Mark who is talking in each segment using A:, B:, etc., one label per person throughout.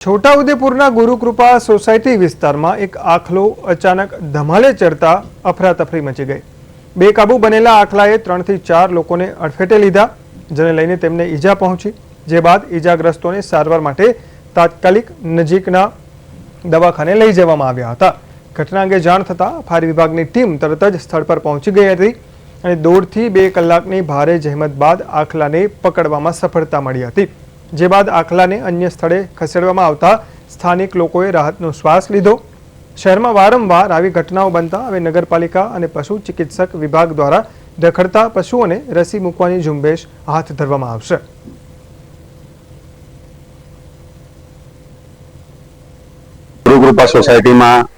A: છોટાઉદેપુરના Gurukripa society વિસ્તારમાં એક આખલો અચાનક ધમાલે ચડતા અફરાતફરી મચી ગઈ। બેકાબુ બનેલા આખલાએ 3 થી 4 લોકોને અડફેટે લીધા, જેને લઈને તેમને ઈજા પહોંચી। જે બાદ ઈજાગ્રસ્તોને સારવાર માટે તાત્કાલિક નજીકના દવાખાને લઈ જવામાં આવ્યા હતા। ઘટના અંગે જાણ થતાં ફાયર વિભાગની ટીમ તરત જ સ્થળ પર પહોંચી ગઈ હતી અને 1.5થી 2 કલાકની ભારે જહેમત બાદ આખલાને પકડવામાં સફળતા મળી હતી। જે બાદ આખલાને અન્ય સ્થળે ખસેડવામાં આવતા સ્થાનિક લોકોએ રાહતનો શ્વાસ લીધો। શહેરમાં વારંવાર આવી ઘટનાઓ બનતા હવે નગરપાલિકા અને પશુ ચિકિત્સક વિભાગ દ્વારા રખડતા પશુઓને રસી મૂકવાની ઝુંબેશ હાથ ધરવામાં આવશે।
B: ગુરુકૃપા સોસાયટીમાં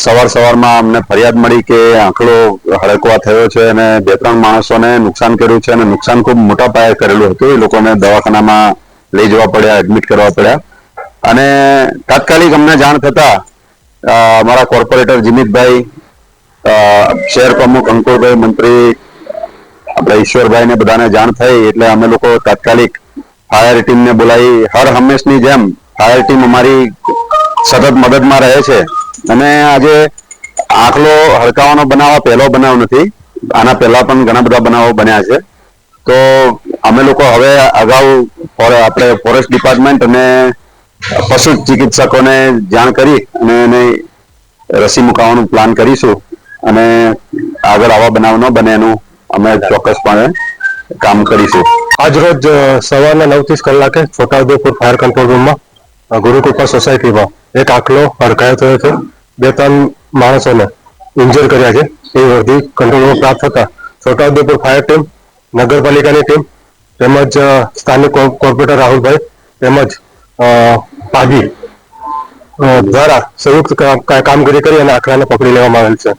B: સવારમાં અમને ફરિયાદ મળી કે આંકડો હડકવા થયો છે અને 2-3 માણસોને નુકસાન કર્યું છે અને નુકસાન ખૂબ મોટા પાયે કરેલું હતું। એ લોકોને દવાખાનામાં લઈ જવા પડ્યા, એડમિટ કરવા પડ્યા અને તાત્કાલિક અમને જાણ થતા અમારા કોર્પોરેટર જીમિતભાઈ, શહેર પ્રમુખ અંકુરભાઈ, મંત્રી આપણા ઈશ્વરભાઈ ને બધાને જાણ થઈ એટલે અમે લોકો તાત્કાલિક ફાયર ટીમને બોલાવી। હર હંમેશની જેમ ફાયર ટીમ અમારી સતત મદદમાં રહે છે અને આજે આખલો હડકાવાનો બનાવ પહેલો બનાવ નથી, આના પહેલા પણ ઘણા બધા બનાવો બન્યા છે। તો અમે લોકો હવે અગાઉ આપણે ફોરેસ્ટ ડિપાર્ટમેન્ટ અને પશુ ચિકિત્સકોને જાણ કરી અને એને રસી મુકાવવાનું પ્લાન કરીશું અને આગળ આવા બનાવ ન બને એનું અમે ચોક્કસપણે કામ કરીશું।
C: આજરોજ સવારના 9:30 કલાકે છોટાઉદેપુર ફાયર કંટ્રોલ રૂમમાં ગુરુકૃપા સોસાયટીમાં એક આખલો હડકાયો થયો છે। 2-3 માણસોને ઇન્જર કર્યા છે। એ વર્દી કંટ્રોલ રૂમ પ્રાપ્ત થતા છોટાઉદેપુર ફાયર ટીમ, નગરપાલિકાની ટીમ તેમજ સ્થાનિક કોર્પોરેટર રાહુલભાઈ તેમજ પાગી દ્વારા સંયુક્ત કામગીરી કરી અને આખલાને પકડી લેવામાં આવેલ છે।